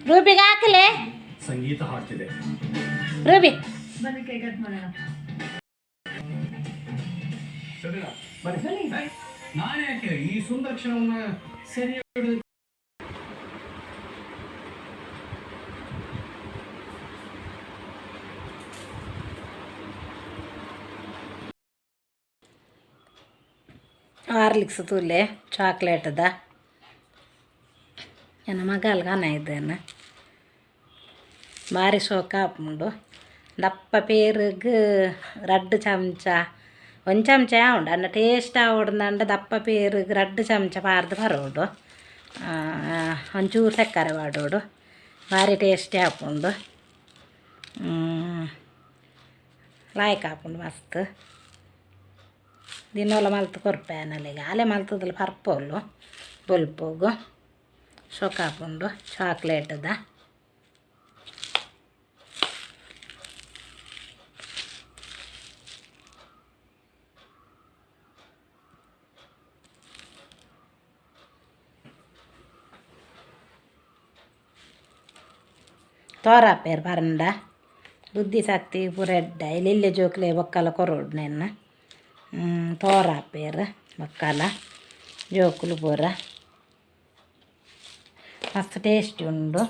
ರೂಬಿಗೆ ಹಾಕಲೆ ಸಂಗೀತ ಹಾಡ್ತಿದೆ Ruby ಬನ್ನಿ ಕೈ cut ಮಾಡೋಣ. ನಾನೇ ಯಾಕೆ ಈ ಸುಂದರ ಕ್ಷಣವನ್ನ ಸರಿ ಹಾರ್ಲಿಕ್ಸ್ ತೂಲೆ ಚಾಕ್ಲೇಟ್ದ ನನ್ನ ಮಗಲ್ಗೆ ಅನ್ನ ಇದ್ದೇನೆ ಭಾರಿ ಶೋಕ ಹಾಪುಂಡು ದಪ್ಪ ಪೇರಿಗೆ 2 ಚಮಚ 1 ಚಮಚ ಉಂಡು ಅನ್ನ ಟೇಸ್ಟ್ ಆವಡ್ದಂಡ ದಪ್ಪ ಪೇರಿಗೆ 2 ಚಮಚ ಪಾರ್ದು ಬರೋಡು ಒಂಚೂರು ಸಕ್ಕರೆ ಮಾಡೋಡು ಭಾರಿ ಟೇಸ್ಟಿ ಹಾಪುಂಡು ಲಾಯ್ಕ್ ಹಾಪುಂಡು ಮಸ್ತ್ ದಿನೋಲ ಮಲ್ತು ಕೊರ್ಪೆನಲ್ಲಿಗೆ ಆಲೆ ಮಲ್ತದಲ್ಲಿ ಪರ್ಪೋಲು ಬೊಲ್ಪೋಗು ಶೋಕ ಹಾಪುಂಡು ಚಾಕ್ಲೇಟ್ದ ತೋರಾಪೇರು ಪರಂಡ ಬುದ್ಧಿ ಶಕ್ತಿ ಪೂರ ಎಡ್ಡ ಇಲ್ಲೆ ಜೋಕ್ಲೆ ಬೊಕ್ಕಲ ಕೊರೋಡು ನೆನ್ನ ತೋರಾಪೇರು ಬೊಕ್ಕಲ ಜೋಕುಲು ಪೂರ ಮಸ್ತ್ ಟೇಸ್ಟಿ ಉಂಡು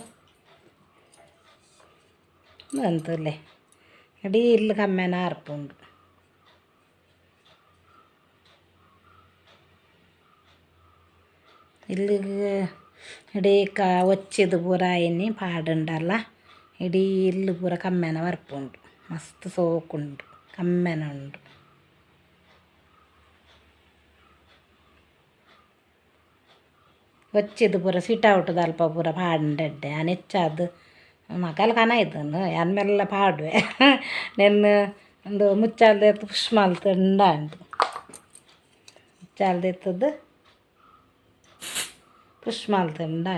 ಬಂತುಲೆ ಇಡೀ ಇಲ್ಲಿ ಕಮ್ಮೆನ ಆರ್ಪುಂಡು ಇಲ್ಲಿಗೆ ಇಡೀ ಒಚ್ಚಿದು ಪೂರ ಎಣ್ಣೆ ಪಾಡುಂಡಲ್ಲ ಇಡೀ ಇಲ್ಲಿ ಪೂರ ಕಮ್ಮೆನ ಬರ್ಪುಂಡು ಮಸ್ತ್ ಸೋಕುಂಡು ಕಮ್ಮೆನ ಉಂಡು ಒಚ್ಚಿದು ಪೂರ ಸಿಟೌಟು ಅಲ್ಪ ಪೂರ ಪಾಡುಂಡೆಡ್ಡೆ ನೆಚ್ಚಾದು ಮಗಲ್ ಕನ ಇದ್ದನು ಅನ್ಮೆಲ್ಲ ಪಾಡುವೆ ನೆನ್ನ ಒಂದು ಮುಚ್ಚಾಲ್ದೆ ಪುಷ್ಮಾಲ್ತು ಉಂಡು ಮುಚ್ಚಾಲ್ದೆ ಎತ್ತದ್ದು ಪುಷ್ಮಾಲ್ತು ಉಂಡು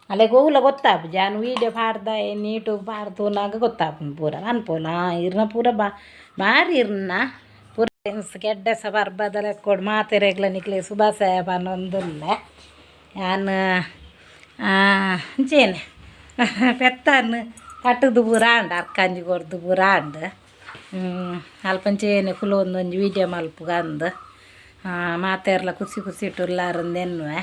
ಅಲ್ಲೇ ಗೋವುಲ ಗೊತ್ತಾಪು ಜಾನು ವೀಡಿಯೋ ಪಾಡ್ದ ನೀಟು ಪಾಡ್ತುನಾಗ ಗೊತ್ತಾಪು ಪೂರ ಅನ್ಪೋಲ ಇರ್ನ ಪೂರ ಭಾರಿ ಇರ್ನ ಪೂರ ಗೆಡ್ಡೆ ಸಹ ಬರ್ಬದಲ್ಲ ಕೊಡು ಮಾತೆರೆಗ್ಲ ನಿಕ್ಲೆ ಸುಭಾಸಯ ಪನ್ನೊಂದುಲ್ಲ ನಾನು ಅಂಚೇನೆ ಪೆತ್ತನ್ನು ಪಟ್ಟದು ಪೂರ ಆಂಡ ಅರ್ಕಂಜಿ ಕೊಡ್ದು ಪೂರ ಆಂಡ ಅಲ್ಪಂಚೇನೆ ಕುಲು ಒಂದೊಂದು ವೀಡಿಯೋ ಮಲ್ಪುಗ ಅಂದು ಮಾತೆರ್ಲ ಕುಸಿ ಕುಸಿ ಇಟ್ಟುಲ್ಲಾರಂದೆನ್ನುವೆ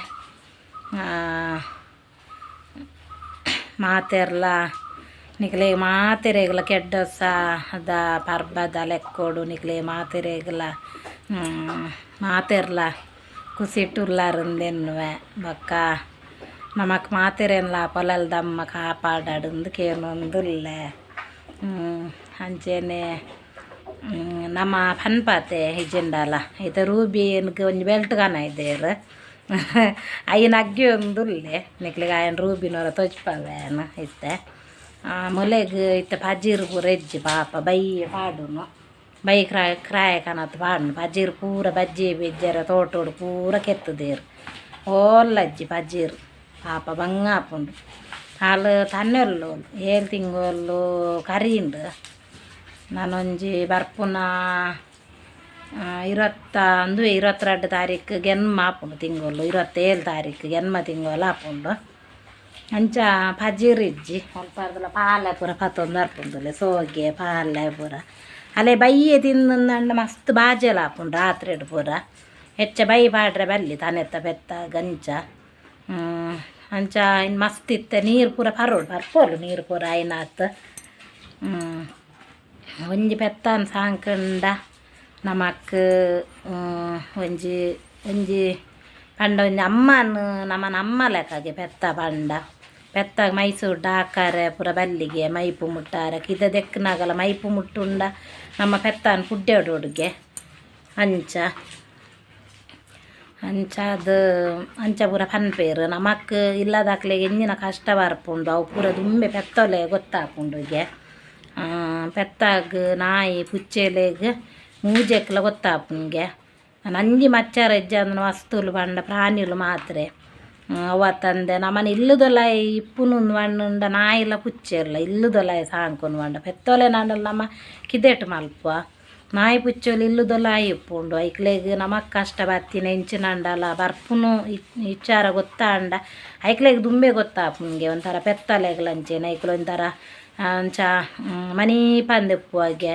ಮಾತೆರ್ಲ ನಿಕ್ಲೆ ಮಾತೆರೆಗ್ಲ ಕೆಡ್ಡ ಸಹ ಅದ ಪರ್ಬದ ಲೆಕ್ಕೋಡು ನಿಕ್ಲೆ ಮಾತೆರೆಗ್ಲ ಮಾತೆರ್ಲ ಕುಸಿಟ್ಟುಲ್ಲಾರಂದೆನ್ನುವೆ ಬೊಕ್ಕ ನಮಕ್ ಮಾತೆರೆನ್ಲ ಪೊಲಲ್ ದಮ್ಮ ಕಾಪಾಡಾಡುಂದು ಕೇನೊಂದುಲ್ಲೆ ಅಂಚೆನೆ ನಮ್ಮ ಪನ್ಪಾತೆ ಇಜ್ಜಿಂಡಲ್ಲ ಇದು ರೂಬಿ ಎನ್ಗೆ ಒಂಜಿ ಬೆಲ್ಟ್ ಕಾನ ಇದ್ದೇರು ಅಯ್ಯನ ಅಗ್ಗಿ ಒಂದುಲ್ಲೆ ನಿಕ್ಲಿಗೆ ಆಯನ ರೂಬಿನವರ ತೊಚ್ಪವೇನು ಇತ್ತೆ ಮೊಲೆಗೆ ಇತ್ತೆ ಪಜೀರು ಪೂರ ಎಜ್ಜಿ ಪಾಪ ಬೈ ಪಾಡುನು ಬೈ ಕ್ರಾಯ ಕನತ್ ಪಾಡುನು ಪಜೀರು ಪೂರ ಬಜ್ಜಿ ಬಿಜ್ಜರ ತೋಟೋಡು ಪೂರ ಕೆತ್ತದೇರು ಓಲ್ಲಜ್ಜಿ ಪಜೀರು ಪಾಪ ಬಂಗ ಹಾಪುಂಡು ಹಾಲು ತನ್ನೆಲ್ಲು 7 ತಿಂಗಳು ಕರಿಯುಂಡು ನಾನೊಂಜಿ ಬರ್ಪುನ 22 ತಾರೀಕು ಗೆನ್ಮ ಆಪುಂಡು ತಿಂಗಳು 27 ತಾರೀಕು ಗೆನ್ಮ ತಿಂಗಳು ಆಪುಂಡು ಅಂಚ ಪಜೀರು ಇಜ್ಜಿ ಅಲ್ಪರ್ದಲ ಪಾಲೆ ಪೂರ ಪತ್ತೊಂದು ಬರ್ಪುಂಡುಲೆ ಸೋಗೆ ಪಾಲೆ ಪೂರ ಅಲ್ಲೇ ಬೈಯೆ ತಿಂದಂಡ ಮಸ್ತ್ ಬಾಜೆಲ ಆಪುಂಡು ರಾತ್ರಿಡು ಪೂರ ಹೆಚ್ಚ ಬೈ ಪಾಡ್ರೆ ಬಲ್ಲಿ ತನೆತ್ತ ಬೆತ್ತ ಗಂಚ ಅಂಚ ಇನ್ನು ಮಸ್ತ್ ಇತ್ತೆ ನೀರು ಪೂರ ಪರ್ಪೋಲು ನೀರು ಪೂರ ಐನಾತ್ ಒಂಜಿ ಪೆತ್ತನ ಸಾಂಕಂಡ ನಮಕ್ ಒಂಜಿ ಪಂಡ ಒಂಜಿ ಅಮ್ಮನ ನಮ್ಮನ ಅಮ್ಮ ಲೆಕ್ಕಗೆ ಪೆತ್ತ ಪಂಡ ಪೆತ್ತ ಮೈಸೂರು ಡಾಕರೆ ಪೂರ ಬಲ್ಲಿಗೆ ಮೈಪು ಮುಟ್ಟಾರ ಕಿದ ದೆಕ್ಕನಾಗಲ್ಲ ಮೈಪು ಮುಟ್ಟುಂಡ ನಮ್ಮ ಪೆತ್ತನ ಪುಡ್ಡೆಡುಗೆ ಅಂಚ ಅದು ಅಂಚ ಪೂರ ಪನ್ಪೇರು ನಮಕ್ ಇಲ್ಲದಾಕ್ಲೆಗೆ ಎಂಜಿನ ಕಷ್ಟ ಬರ್ಪುಂಡು ಅವು ಪೂರ ದುಂಬೆ ಪೆತ್ತೊಲೆ ಗೊತ್ತಾಪುಂಡುಗೆ ಪೆತ್ತಾಗ ನಾಯಿ ಪುಚ್ಚೆಲೆಗೆ ಮೂಜೆಕ್ಲ ಗೊತ್ತಾಪುಂಗೆ ನಂಜಿ ಮಚ್ಚಾರ ಇಜ್ಜ ಅಂದನ ವಸ್ತುಲು ಪಂಡ ಪ್ರಾಣಿಲು ಮಾತ್ರ ಅವತ್ತಂದೆ ನಮ್ಮನ ಇಲ್ಲುದೊಲ ಇಪ್ಪುನು ಮಣ್ಣುಂಡ ನಾಯಿಲ ಪುಚ್ಚೆಲ್ಲ ಇಲ್ಲುದೊಲ ಸಾಂಕೊನು ಪಂಡ ಪೆತ್ತೊಲೆ ನಾಡಲ್ಲ ನಮ್ಮ ಕಿದೆಟ್ ಮಲ್ಪುವ ನಾಯಿ ಪುಚ್ಚೋಲಿ ಇಲ್ಲುದಲ್ಲ ಇಪ್ಪುಂಡು ಐಕ್ಲೆಗ್ ನಮಕ್ ಕಷ್ಟ ಬತ್ತಿನ ಹೆಂಚಿನಂಡಲ್ಲ ಬರ್ಪುನು ವಿಚಾರ ಗೊತ್ತಾಂಡ ಐಕ್ಲೆಗ್ ದುಂಬೆ ಗೊತ್ತಾಪುಂಗೆ ಒಂಥರ ಪೆತ್ತಲೆಗ್ಲಂಚೆನ ಐಕ್ಲು ಒಂಥರ ಅಂಚ ಮನಿ ಪಂದೆಪ್ಪುವಾಗೆ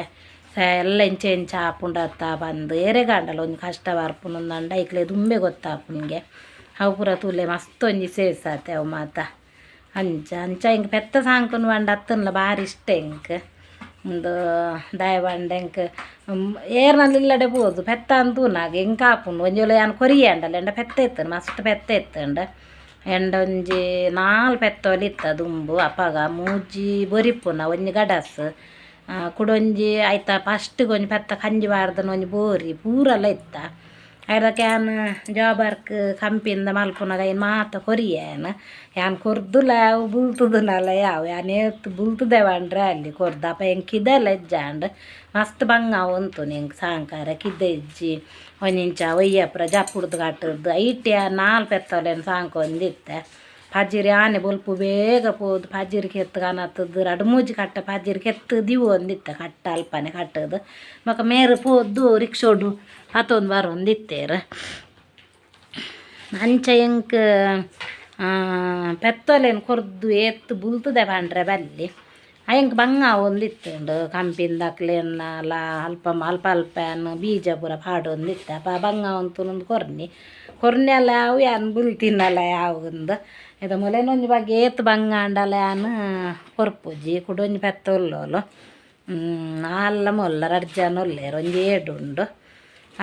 ಎಲ್ಲ ಎಂಚೆ ಎಂಚ ಆಪುಂಡತ್ತ ಬಂದು ಎರೆಗಾಂಡಲ್ಲ ಒಂದು ಕಷ್ಟ ಬರ್ಪುನಂದ ಐಕ್ಲೆ ದುಂಬೆ ಗೊತ್ತಾಪುಂಗೆ ಅವು ಪೂರ ತೂಲೆ ಮಸ್ತ್ ಒಂಜಿ ಸೇರ್ಸಾತೆ ಅವು ಮಾತ ಅಂಚ ಅಂಚ ಹಿಂಗೆ ಪೆತ್ತ ಸಾಂಕುನು ಬಂಡ ಅತ್ತನ್ಲ ಭಾರಿ ಇಷ್ಟ ಹಿಂಗೆ ಒಂದು ದಾಯ ಬಂಡ ಹೆಂಗೆ ಏರ್ನಲ್ಲಿ ಇಲ್ಲಡೆ ಬೋದು ಪೆತ್ತ ಅಂತೂನಾಗ ಹೆಂಗೆ ಕಾಪುಂಡು ಒಂಜೋಲ ಯಾನು ಕೊರಿಯಂಡಲ್ಲ ಎಂಡ ಪೆತ್ತ ಎತ್ತಂಡು ಮಸ್ತ್ ಪೆತ್ತ ಎತ್ತಂಡು ಎಂಡ ಒಂಜಿ 4 ಪೆತ್ತೋಲಿ ಇತ್ತ ದುಂಬು ಅಪ್ಪಗ ಮೂಜಿ ಬೊರಿಪುನ ಒಂಜಿ ಗಡಸ್ ಕುಡೊಂಜಿ ಆಯ್ತಾ ಫಸ್ಟಿಗೆ ಒಂಜಿ ಪೆತ್ತ ಕಂಜಿ ಬಾರ್ದನ ಒಂಜಿ ಬೋರಿ ಪೂರಲ್ಲ ಇತ್ತ ಐದ ಕ್ಯಾನ್ ಜಾಬರ್ಕ್ ಕಂಪಿಂದ ಮಲ್ಪುನಾಗ ಏನು ಮಾತ ಕೊರಿಯೇನು ಯಾನ್ ಕೊರ್ದುಲ ಅವು ಬುಲ್ತದನಲ್ಲ ಯಾನ್ ಏತ್ ಬುಲ್ತದೆ ಬಂಡ್ರೆ ಅಲ್ಲಿ ಕೊರ್ದಪ್ಪ ಹೆಂಗೆ ಕಿದೆಲ್ಲ ಇಜ್ಜಾಂಡ್ ಮಸ್ತ್ ಬಂಗ ಉಂತು ನಿಂಗೆ ಸಾಂಕಾರ ಕಿದ್ದೆ ಇಜ್ಜಿ ಒಂದಿಂಚ ಒಯ್ಯಪ್ರ ಜಪ್ಪುಡ್ದು ಕಟ್ಟದ್ದು ಐಟ್ಯ 4 ಪೆತ್ತಲೇನು ಸಾಂಕೊಂದಿತ್ತೆ ಪಜ್ಜಿರಿ ಆನೆ ಬೊಲ್ಪು ಬೇಗ ಪೋದು ಪಜ್ಜಿರಿ ಕೆತ್ತು ಕಾಣತ್ತದ್ದು 2-3 ಕಟ್ಟ ಪಜ್ಜಿರಿ ಕೆತ್ತು ದಿವು ಒಂದಿತ್ತ ಕಟ್ಟ ಅಲ್ಪನೆ ಕಟ್ಟದು ಮಕ್ಕ ಮೇರೆ ಪೋದು ರಿಕ್ಷೋಡು ಹತ್ತೊಂದು ಬರೊಂದಿತ್ತೇರು ಅಂಚ ಎಂಕ್ ಪೆತ್ತಲೇನು ಕೊರ್ದು ಏತ್ತು ಬುಲ್ತದೆ ಬಂಡ್ರೆ ಬಲ್ಲಿ ಅಯ್ಯಂಕ್ ಬಂಗ ಒಂದಿತ್ತುಂಡು ಕಂಪಿಂದಕ್ಲೆಲ್ಲ ಅಲ್ಪ ಅಲ್ಪನು ಬೀಜ ಪೂರ ಪಾಡು ಒಂದಿತ್ತ ಬಂಗ ಒಂತುನೊಂದು ಕೊರ್ನಿ ಎಲ್ಲ ಯಾವ ಯಾನು ಬುಲ್ತಿನ್ನಲ್ಲ ಯಾವೊಂದು ಇದು ಮೊಲೆನೊಂಜಿ ಬಗ್ಗೆ ಏತ್ ಬಂಗಾಂಡಲ್ಲ ಯಾನು ಕೊರ್ಪುಜಿ ಕುಡೊಂಜಿ ಪೆತ್ತೊಲ್ಲೋಲು ಅಲ್ಲ ಮೊಲ್ಲ 2 ಜನ ಒಲ್ಲೇರು ಒಂಜಿ 7 ಉಂಡು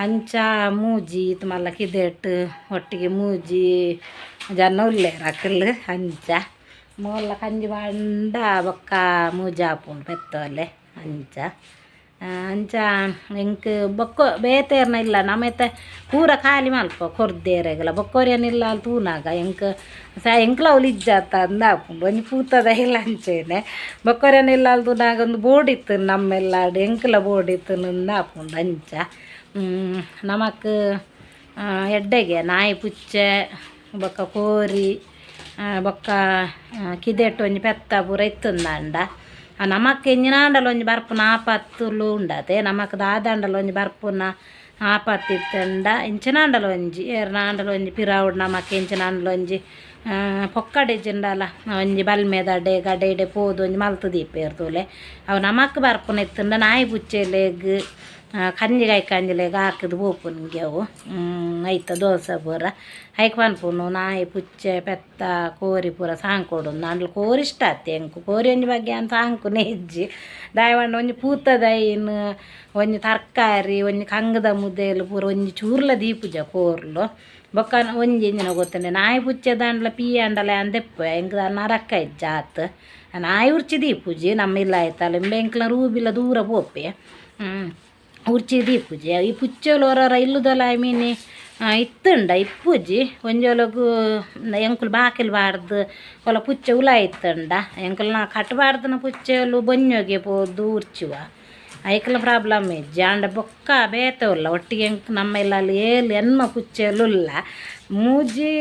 ಅಂಚ ಮೂಜಿ ಇದು ಮಲ್ಲ ಕಿದೆಟ್ ಒಟ್ಟಿಗೆ ಮೂಜಿ ಜನ ಉಲ್ಲೇರು ಅಕ್ಕಲ್ ಅಂಚ ಮೊಲ್ಲ ಕಂಜಿ ಬಂಡ ಬೊಕ್ಕ ಮೂಜಿ ಆಪುಂಡು ಪೆತ್ತೋಲೆ ಅಂಚ ಅಂಚ ಎಂಕ್ ಬೊಕ್ಕ ಬೇತೇರ್ನ ಇಲ್ಲ ನಮ್ಮತ್ತೆ ಪೂರ ಖಾಲಿ ಮಲ್ಪ ಕೊರ್ದೇರೆಗಲ ಬೊಕ್ಕೋರಿಯನಿಲ್ಲ ಅಲ್ಲಿ ತೂನಾಗ ಎಂಕ್ ಎಂಕ್ಲ ಅವ್ಲು ಇಜ್ಜಾತ ಅಂದ ಆಪುಂಡು ಒಂಜಿ ಪೂತದ ಇಲ್ಲ ಅಂಚೇನೆ ಬೊಕ್ಕೋರಿಯನಿಲ್ಲ ಅಲ್ಲಿ ತೂನಾಗ ಒಂದು ಬೋರ್ಡ್ ಇತ್ತು ನಮ್ಮೆಲ್ಲ ಎಂಕ್ಲ ಬೋರ್ಡ್ ಇತ್ತು ನಂದ ಆಪುಂಡು ಅಂಚ ನಮಕ್ ಎಡ್ಡೆಗೆ ನಾಯಿ ಪುಚ್ಚೆ ಬೊಕ್ಕ ಕೋರಿ ಬೊಕ್ಕ ಕಿದೆಟ್ಟು ಒಂಜಿ ಪೆತ್ತ ಪೂರ ಇತ್ತುಂದಂಡ ನಮಕ್ ಎಂಜಿನಾಂಡಲ ಒಂಜಿ ಬರ್ಪುನ ಆಪತ್ತುಲು ಉಂಡತೆ ನಮಕ್ ದಾದಾಂಡಲ ಒಂಜಿ ಬರ್ಪುನ ಆಪತ್ತಿತ್ತಂಡ ಎಂಚಿನಾಂಡಲ ಒಂಜಿ ಏರ್ನಾಂಡಲ ಒಂಜಿ ಪಿರಾವುಡು ನಮಕ್ ಎಂಚಿನಾಂಡಲ ಒಂಜಿ ಪೊಕ್ಕಡೆಜಿಂಡಲ ಒಂಜಿ ಬಲ್ಮೆದಡೆ ಗಡೆಡೆ ಪೋದು ಒಂಜಿ ಮಲ್ತು ದೀಪೇರು ತೂಲೆ ಅವು ನಮಕ್ ಬರ್ಪುನ ಇತ್ತಂಡ ನಾಯಿ ಪುಚ್ಚೆಲೆಗ್ ಕಂಜಿಗಾಯಿ ಕಂಜಿಲೆಗ್ ಹಾಕಿದ್ ಪೋಪುನ್ಗೆ ಅವು ಐತ ದೋಸೆ ಪೂರ ಐಕ್ ಪನ್ಪುನು ನಾಯಿ ಪುಚ್ಚೆ ಪೆತ್ತ ಕೋರಿ ಪೂರ ಸಾಂಕೊಡು ನಂಡ್ಲು ಕೋರಿ ಇಷ್ಟ ಆತಿ ಎಂಕು ಕೋರಿ ಒಂಜಿ ಬಗ್ಗೆ ಅಂತ ಸಾಂಕುನೆ ಇಜ್ಜಿ ದಾಯವಾಂಡ ಒಂಜಿ ಪೂತದೈನು ಒಂಜಿ ತರಕಾರಿ ಒಂಜಿ ಕಂಗದ ಮುದ್ದೆಲು ಪೂರ ಒಂಜಿ ಚೂರ್ಲ ದೀಪುಜ ಕೋರ್ಲು ಬೊಕ್ಕ ಒಂಜಿ ಎಂಜಿನ ಗೊತ್ತಂಡೆ ನಾಯಿ ಪುಚ್ಚೆ ದಾಂಡ್ಲ ಪೀ ಅಂಡಲ ಅಂದೆಪ್ಪು ಎಂಕ್ ನರಕ್ಕ ಇಜ್ಜಾತ್ ನಾಯಿ ಉರ್ಚಿ ದೀಪುಜಿ ನಮ್ಮ ಇಲ್ಲ ಆಯ್ತಲ್ಲ ಎಂಕ್ಲ ರೂಬಿಲ್ಲ ದೂರ ಪೋಪೆ ಉರ್ಚಿ ದೀಪುಜಿ ಈ ಪುಚ್ಚೋಲು ಹೊರ ಇಲ್ಲುದಲ್ಲ ಐ ಮೀನಿ ಇತ್ತುಂಡ ಇಪ್ಪುಜಿ ಒಂಜೋಲಗು ಎಂಕುಲು ಬಾಕಿಲ್ ಬಾರ್ದು ಒಲ ಪುಚ್ಚೆ ಉಲ ಇತ್ತುಂಡ ಎಂಕುಲು ನಾ ಕಟ್ಬಾರ್ದನ ಪುಚ್ಚೆಲು ಬೊಂಜೋಗೆ ಪೋದು ಉರ್ಚುವ ಐಕಲ ಪ್ರಾಬ್ಲಮ್ ಇಜ್ಜಿ ಆಂಡ ಬೊಕ್ಕ ಬೇತವಲ್ಲ ಒಟ್ಟಿಗೆ ಎಂಕ್ ನಮ್ಮೆಲ್ಲ ಅಲ್ಲಿ ಏಲು ಎನ್ಮ ಪುಚ್ಚೆಲುಲ್ಲ ಮೂಜಿ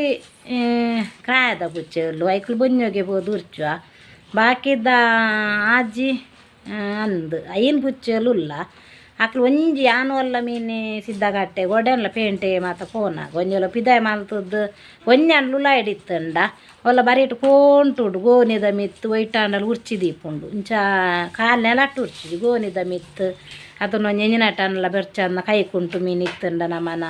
ಕ್ರಾಯದ ಪುಚ್ಚೆಲು ಐಕಲು ಬೊಂಜೋಗೆ ಪೋದು ಉರ್ಚುವ ಬಾಕಿದ ಆಜಿ ಅಂದು ಐನ್ ಪುಚ್ಚೆಲುಲ್ಲ ಅಕ್ಲು ಒಂಜಿ ಯಾನು ಒಲ್ಲ ಮೀನಿ ಸಿದ್ದಗಟ್ಟೆ ಗೊಡೆನ್ಲ ಪೇಂಟೆ ಮಾತ ಪೋನಾಗ ಒಂಜೊಲ ಪಿದಾಯ ಮಲ್ತದ್ದು ಒಂಜಾಂಡ್ಲು ಉಲಾಯ್ಡಿತ್ತಂಡ ಒಲ್ಲ ಬರೀಟ್ ಕೋಂಟುಡು ಗೋನಿದ ಮಿತ್ತು ಒಯ್ಟಾಂಡಲು ಉರ್ಚಿ ದೀಪುಂಡು ಇಂಚ ಕಾಲು ನೆಲಟ್ಟು ಉರ್ಚಿದು ಗೋನಿದ ಮಿತ್ತು ಅದನ್ನು ಒಂಜಿ ಎಂಜಿನಟನ್ಲ ಬೆರ್ಚಂದ ಕೈ ಕುಂಟು ಮೀನು ಇತ್ತಂಡ ನಮ್ಮನ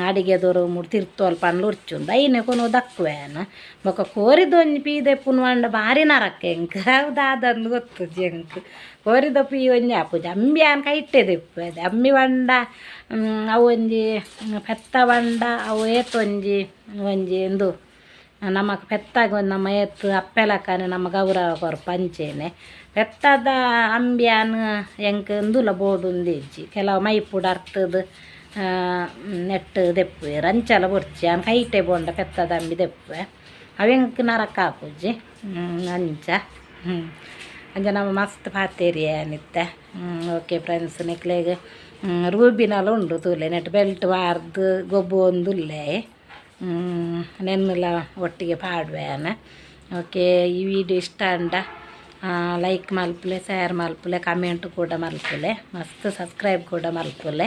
ಅಡಿಗೆದೋರು ಮೂರು ತಿರ್ತೋಲ್ ಪಂಡ್ಲು ಉರ್ಚುಂಡು ಐನೆ ಕೊನು ದಕ್ಕುವೇನು ಬೊಕ್ಕ ಕೋರಿದ ಒಂಜಿ ಪೀದೆ ಪುನ್ವಂಡ ಭಾರಿ ನರಕ್ಕೆ ಎಂಕ್ ದಾದಂದು ಗೊತ್ತು ಎಂಕ್ ಕೋರಿದ ಪೀ ಒಂಜಿ ಆಪುಜಿ ಅಂಬಿ ಆನ್ ಕೈಟ್ಟೆ ದಿಪ್ಪದೆ ಅಂಬಿ ಬಂಡ ಅವು ಒಂಜಿ ಪೆತ್ತ ಬಂಡ ಅವು ಏತ್ ಒಂಜಿ ಎಂದು ನಮಕ್ ಪೆತ್ತಾಗ ಒಂದು ನಮ್ಮ ಏತ್ ಅಪ್ಪೆಲಕ್ಕನೆ ನಮ್ಮ ಗೌರವ ಕೊರ ಪಂಚೇನೆ ಪೆತ್ತದ ಅಂಬಿಯಾನ್ ಎಂಕ್ ಇಂದುಲ ಬೋರ್ಡು ಉಂದಿಜ್ಜಿ ಕೆಲವು ಮೈಪುಡು ಅರ್ತದ ನೆಟ್ಟು ದೆಪ್ಪುವೆ ರಂಚಲ ಬೊರ್ಚಿ ಆನ್ ಕೈಟೆ ಬೋಂಡ ಪೆತ್ತದ ಅಂಬಿ ದೆಪ್ಪುವೆ ಅವೆಂಕ್ ನರಕ ಹಾಪುಜಿ ಅಂಚ ಅಂಚ ನಮ್ಮ ಮಸ್ತ್ ಪಾತೇರಿ ಏನಿತ್ತೆ ಓಕೆ ಫ್ರೆಂಡ್ಸ್ ನಿಕ್ಲೆಗ್ ರೂಬಿನಲ ಉಂಡು ತೂಲೆ ನೆಟ್ ಬೆಲ್ಟ್ ವಾರ್ದು ಗೊಬ್ಬು ಒಂದುಲ್ಲೆ ನೆನ್ನುಲ ಒಟ್ಟಿಗೆ ಪಾಡುವೆನ ಓಕೆ ಈ ವಿಡಿಯೋ ಇಷ್ಟ ಅಂಡ ಲೈಕ್ ಮಲ್ಪಲೆ ಶೇರ್ ಮಲ್ಪಲೆ ಕಮೆಂಟ್ ಕೂಡ ಮಲ್ಪಲೆ ಮಸ್ತ್ ಸಬ್ಸ್ಕ್ರೈಬ್ ಕೂಡ ಮಲ್ಪಲೆ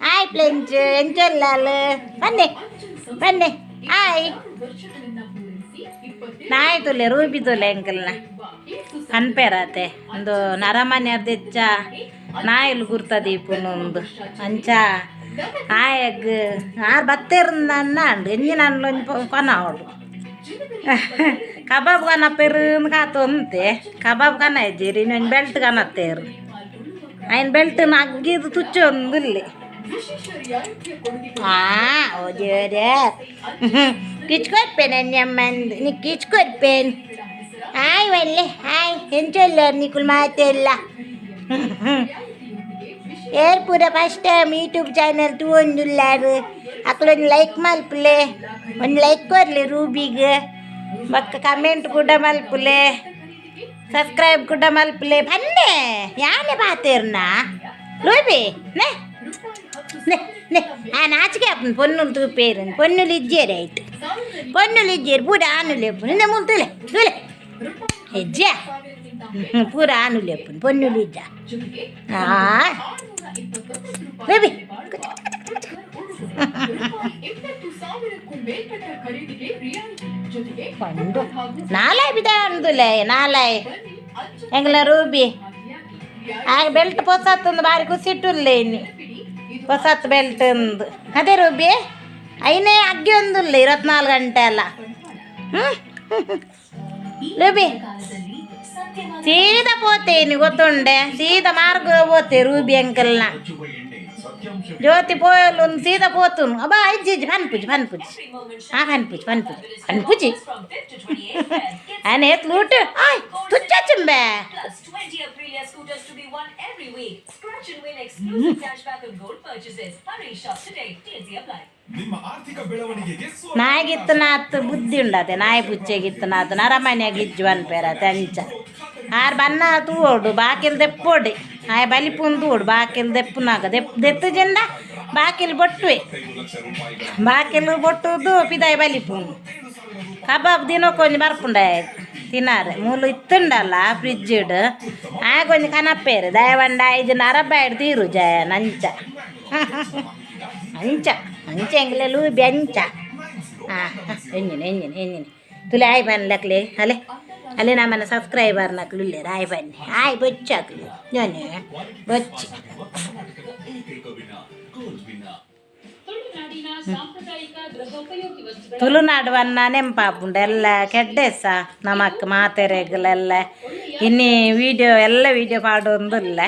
ಹಾಯ್ ಫ್ರೆಂಡ್ಸ್ ಎಂಚೊಲ್ಲಾಲು ಬನ್ನಿ ಬನ್ನಿ ಹಾಯ್ ನಾಯ್ತುಲೆ ರೂಬಿ ತುಲೆ ಎಂಕಲ್ನ ಕನ್ಪೇರತೆ ಒಂದು ನರಮನೆಯರ್ದು ಹೆಚ್ಚ ನಾಯಿಲು ಗುರ್ತದೀಪುನೊಂದು ಅಂಚ ಆಯಗ್ ಆರು ಬತ್ತೇರ್ನ ಅಂಡು ಎಂಜಿನ ಒಂಜಿ ಕೊನ ಅವಳು ಕಬಾಬ್ ಕನ ಪೆರ್ಂದು ಕಾತೊಂತೆ ಕಬಾಬ್ ಕನ ಇದ್ದೀರಿ ಇನ್ನೊಂದು ಬೆಲ್ಟ್ ಕನತ್ತೇರು ಆಯ್ನ ಬೆಲ್ಟ್ ಅಗ್ಗಿದು ತುಚ್ಚೊಂದಿಲ್ಲಿ ಓ ದೇವರೇ ಕಿಚ್ಕೊಡ್ಪೇನೆ ಅಮ್ಮಂದು ನೀ ಕಿಚ್ಕೊಡ್ಪೇನು ಹಾಯ್ ಒಳ್ಳೆ ಹಾಯ್ ಎಂಚೊಲ್ಲ ನಿಕುಲ್ ಮಾತೆಲ್ಲ ಏರ್ ಪೂರ ಫಸ್ಟ್ ಟೈಮ್ ಯೂಟ್ಯೂಬ್ ಚಾನಲ್ ತಗೊಂಡುಲ್ಲಾರು ಅಕ್ಳೊಂದು ಲೈಕ್ ಮಲ್ಪಲೆ ಒಂದು ಲೈಕ್ ಕೊರ್ಲಿ ರೂಬಿಗೆ ಬಕ್ಕ ಕಮೆಂಟ್ ಕೂಡ ಮಲ್ಪಲೆ ಸಬ್ಸ್ಕ್ರೈಬ್ ಕೂಡ ಮಲ್ಪಲೆ ಬನ್ನೆ ಯಾನೆ ಪಾತೇರ್ನ ರೂಬಿ ನೇ ನೇ ನೇ ನಾಚಿಕೆ ಅಪ್ಪನ ಪೊನ್ನುಲು ತೂಪೇರು ಪೊನ್ನುಲು ಇಜ್ಜೇರಿ ಆಯ್ತು ಪೊನ್ನುಲು ಇಜ್ಜೇರಿ ಪೂರ ಆನುಲೆ ಅಪ್ಪನ ನಿನ್ನೆ ಮುಂತುಲೆ ತುಲೆ ಹೆಜ್ಜೆ ಪೂರ ಆನುಲೆ ಅಪ್ಪನ ಪೊನ್ನುಲು ಇಜ್ಜ ರೂಬಿ ನಾಳೆ ಬಿದ ಅಂದುಲೆ ನಾಳೆ ಎಂಗ್ಲ ರೂಬಿ ಆಗ ಬೆಲ್ಟ್ ಪೊಸತ್ತೊಂದು ಬಾರಿ ಖುಷಿಟ್ಟುಲ್ಲೆ ಇನ್ನು ಹೊಸತ್ತು ಬೆಲ್ಟ್ ಒಂದು ಅದೇ ರೂಬಿ ಐನೇ ಅಗ್ಗಿ ಒಂದುಲ್ಲ 24 ಗಂಟೆ ಅಲ್ಲ ರೂಬಿ ಸೀದಾ ಪೋತೇನಿ ಗೊತ್ತುಂಡೆ ಸೀದಾ ಮಾರ್ಗ ಪೋತೆ ರೂಬಿ ಅಂಕಲ್ನ ಜ್ಯೋತಿ ಪೋಯಲು ಒಂದು ಸೀದಾ ಪೋತುನು ಅಬ್ಬಾ ಇಜ್ಜಿ ಪನ್ಪುಜಿ ಪನ್ಪುಜಿ ಅನೇತ್ ಲೂಟು ಆಯ್ ತುಚ್ಚ ಚುಂಬೆ ನಾಯಿಗಿತ್ತು ನಾತ್ ಬುದ್ಧಿ ಉಂಡತೆ ನಾಯಿ ಪುಚ್ಚೆಗಿತ್ತು ನಾತ್ ನರಮನೆಯಾಗ ಇಜ್ಜು ಅನ್ಪೇರತೆ ಅಂಚ ಆರು ಬನ್ನ ತೂಡು ಬಾಕಿಲ್ ದೆಪ್ಪೊಡಿ ಆಯ ಬಲಿಪುನ್ ತೂಡು ಬಾಕಿಲ್ ದೆಪ್ಪುನಾಗ ದೆತ್ತು ಜಂಡ ಬಾಕಿಲ್ ಬೊಟ್ಟುವೆ ಬಾಕಿಲ್ ಬೊಟ್ಟುದು ಪಿದಾಯ ಬಲಿಪುನ್ ಕಬಾಬ್ ದಿನಕ್ಕೊಂದು ಬರ್ಪುಂಡೆ ತಿನ್ನಾರೆ ಮೂಲು ಇತ್ತುಂಡಲ್ಲ ಫ್ರಿಜ್ ಇಡು ಆಗೊಂದು ಕನಪೇರು ದಯವಂಡ 5 ನರಬಾಯ್ಡು ತೀರು ಜಯ ನಂಚ ಅಂಚ ಎಂಗ್ಲೆ ಲೂಬಿ ಅಂಚ ಎಂಜಿನ ತುಲೆ ಆಯ್ ಬನ್ಲಕ್ಲೆ ಅಲೆ ನಮ್ಮನ್ನ ಸಬ್ಸ್ಕ್ರೈಬರ್ ನಕ್ಲುಲ್ಲೆ ಆಯ್ ಬನ್ನಿ ಆಯ್ ಬೊಚ್ಚಾಕ್ಲಿ ಜೊನೆ ಬೊಚ್ಚಿ ತುಳುನಾಡುವನ್ನ ನೆಂಪಾಪುಂಡು ಎಲ್ಲ ಕೆಡ್ಡೆಸ ನಮಕ್ ಮಾತೆರೆಗಳೆಲ್ಲ ಇನ್ನಿ ವೀಡಿಯೋ ಎಲ್ಲ ವೀಡಿಯೋ ಪಾಡೊಂದುಲ್ಲ